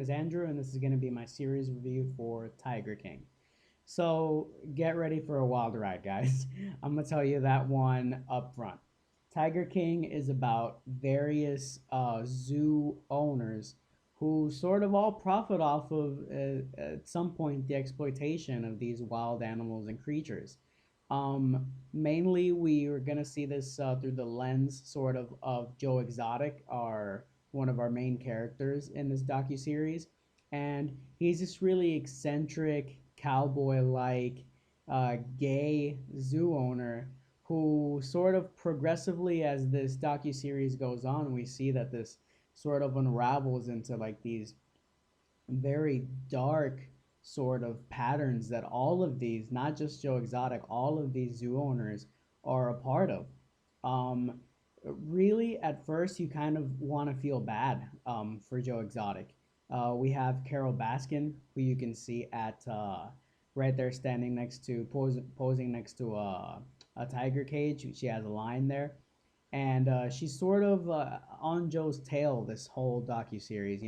Is Andrew, and this is going to be my series review for Tiger King. So get ready for a wild ride, guys. I'm going to tell you that one up front. Tiger King is about various zoo owners who sort of all profit off of, at some point, the exploitation of these wild animals and creatures. Mainly, we are going to see this through the lens, sort of Joe Exotic, our one of our main characters in this docu series, and he's this really eccentric, cowboy-like, gay zoo owner who sort of progressively, as this docu series goes on, we see that this sort of unravels into like these very dark sort of patterns that all of these, not just Joe Exotic, all of these zoo owners are a part of. Um, Really, at first, you kind of want to feel bad for Joe Exotic. We have Carol Baskin, who you can see at right there, standing next to posing next to a tiger cage. She has a line there, and she's sort of on Joe's tail this whole docu series.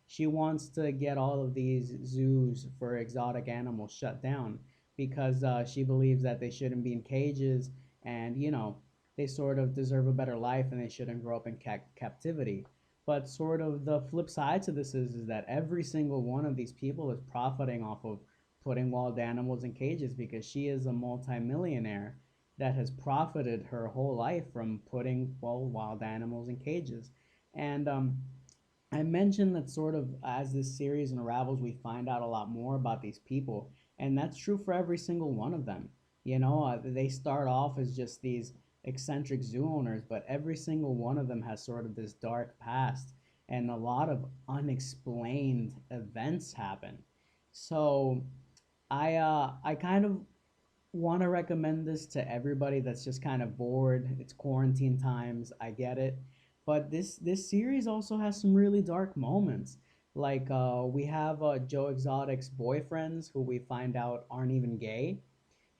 She wants to get all of these zoos for exotic animals shut down because she believes that they shouldn't be in cages, and they sort of deserve a better life and they shouldn't grow up in captivity. But sort of the flip side to this is that every single one of these people is profiting off of putting wild animals in cages because she is a multimillionaire that has profited her whole life from putting, well, wild animals in cages. And I mentioned that sort of as this series unravels, we find out a lot more about these people, and that's true for every single one of them. They start off as just these eccentric zoo owners, but every single one of them has sort of this dark past, and a lot of unexplained events happen. So I kind of want to recommend this to everybody that's just kind of bored. It's quarantine times. I get it. But this series also has some really dark moments. Like we have Joe Exotic's boyfriends who we find out aren't even gay.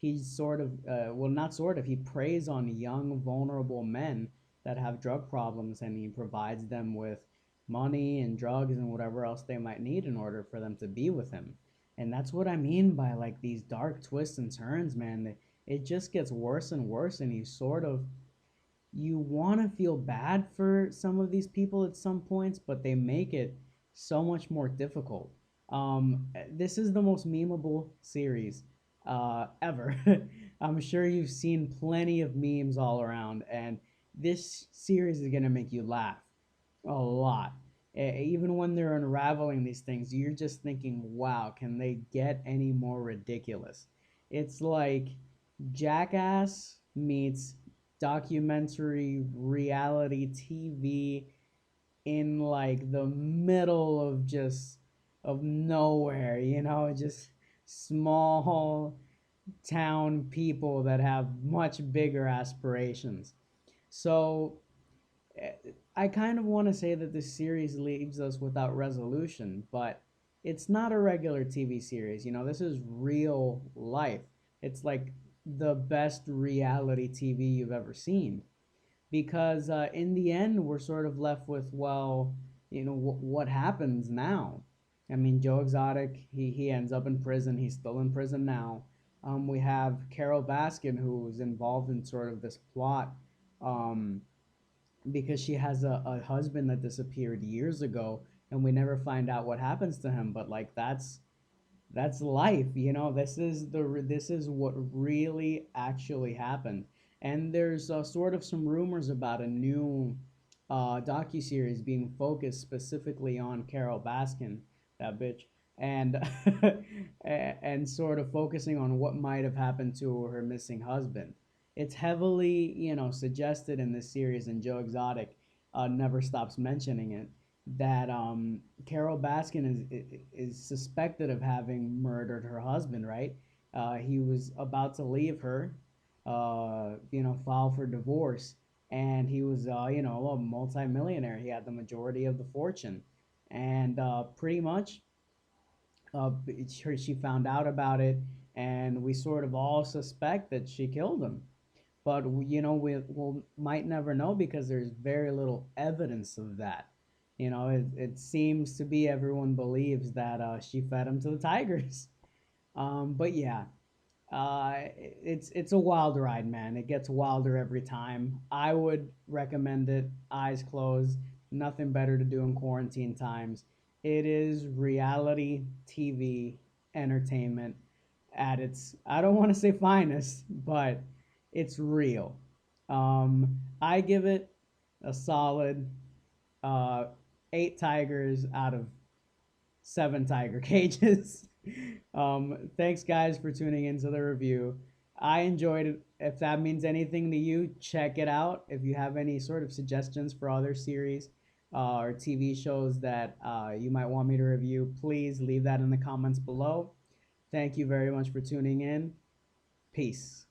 He's sort of well, not sort of, he preys on young vulnerable men that have drug problems, and he provides them with money and drugs and whatever else they might need in order for them to be with him. And that's what I mean by like these dark twists and turns, man. It just gets worse and worse, and you want to feel bad for some of these people at some points, but they make it so much more difficult. This is the most memeable series ever. I'm sure you've seen plenty of memes all around, and this series is gonna make you laugh a lot. Even when they're unraveling these things, you're just thinking, wow, can they get any more ridiculous? It's like Jackass meets documentary reality TV in like the middle of just of nowhere, just small town people that have much bigger aspirations. So eh, I kind of want to say that this series leaves us without resolution, but it's not a regular TV series. This is real life. It's like the best reality TV you've ever seen because in the end we're sort of left with, well, what happens now. I mean, Joe Exotic, he ends up in prison. He's still in prison now. We have Carol Baskin, who's involved in sort of this plot, um, because she has a husband that disappeared years ago, and we never find out what happens to him, but like that's life. This is what really actually happened. And there's sort of some rumors about a new docu-series being focused specifically on Carol Baskin, that bitch, and and sort of focusing on what might have happened to her missing husband. It's heavily, suggested in this series, and Joe Exotic never stops mentioning it, that Carol Baskin is suspected of having murdered her husband. Right? He was about to leave her, file for divorce, and he was, a multimillionaire. He had the majority of the fortune, and pretty much, she found out about it, and we sort of all suspect that she killed him. But we might never know because there's very little evidence of that. It seems to be everyone believes that she fed him to the tigers. But yeah, it's a wild ride, man. It gets wilder every time. I would recommend it, eyes closed. Nothing better to do in quarantine times. It is reality TV entertainment at its, I don't want to say finest, but it's real. I give it a solid uh, 8 tigers out of 7 tiger cages. Thanks, guys, for tuning into the review. I enjoyed it. If that means anything to you, check it out. If you have any sort of suggestions for other series or TV shows that you might want me to review, please leave that in the comments below. Thank you very much for tuning in. Peace.